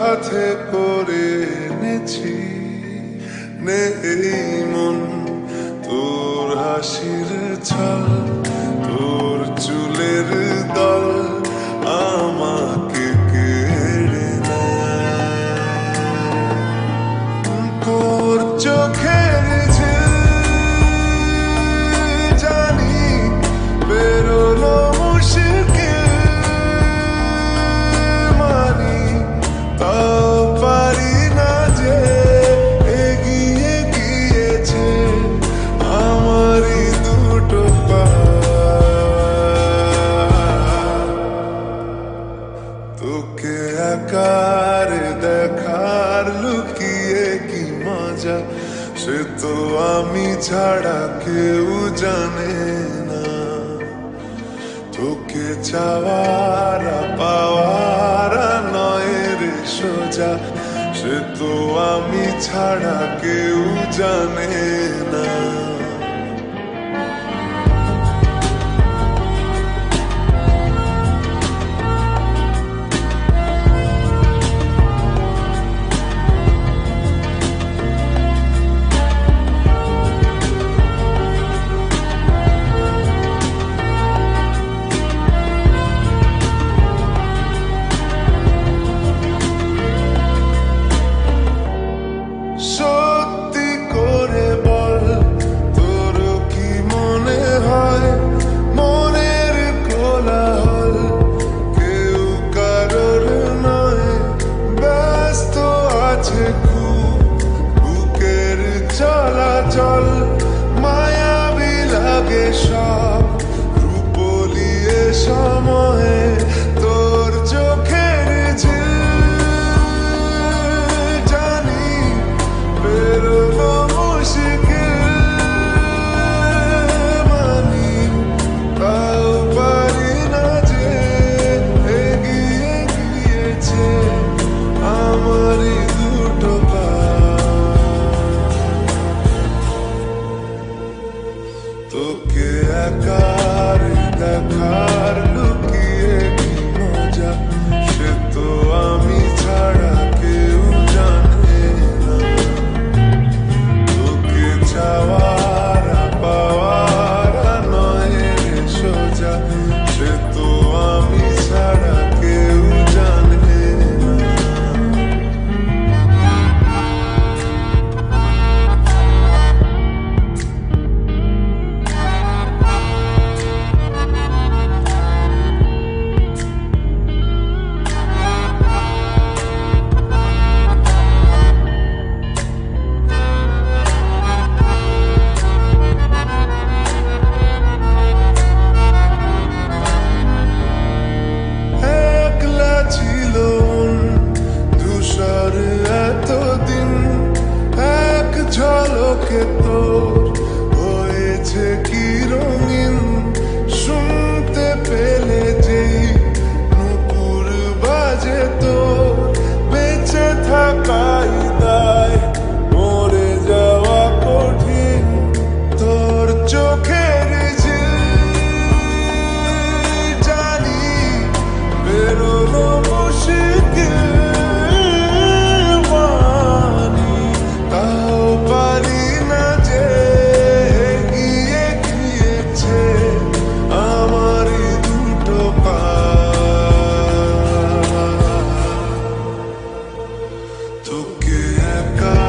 সাথে করে এনেছি নে এই মন তোর হাসির ছল তোর চুলের দল আমাকে কেড়ে নেয় তোর চোখের ঝিল জানি বেরোলো মুশকিল মানি তাও পারি না যে এগিয়ে গিয়েছে আমারই দুটো পা তোকে একার দেখার লুকিয়ে কি মজা সে তো আমি ছাড়া কেউ জানে না তোকে চাওয়ার পাওয়ার নয় রে সোজা সে তো আমি ছাড়া কেউ জানে না সত্যি করে বল তোর কি মনে হয় মনের কোলাহল কেউ কারোর নয় ব্যস্ত আছে খুব বুকের চলাচল মায়াবী লাগে সব রূপলিয়ে সময়ে তোর চোখের ঝিল জানি বেরোলো মুশকিল মানি তাও পারি না যে এগিয়ে গিয়েছে আমারই দুটো পা তোকে একার দেখার লুকিয়ে কি মজা সে তো আমি ছাড়া কেউ জানে না তোকে চাওয়ার পাওয়ার নয় রে সোজা সে তো আমি ছাড়া কেউ জানে না একলা ছিল মন ধূসর এতদিন এক ঝলকে তোর হয়েছে কি রঙিন শুনতে পেলে যেই নুপুর বাজে তোর বেঁচে থাকাই দায় মরে যাওয়া কঠিন তোর চোখের ঝিল জানি বেরোলো মুশকিল মানি তাও পারি না যে এগিয়ে গিয়েছে আমারই দুটো পা তোকে একা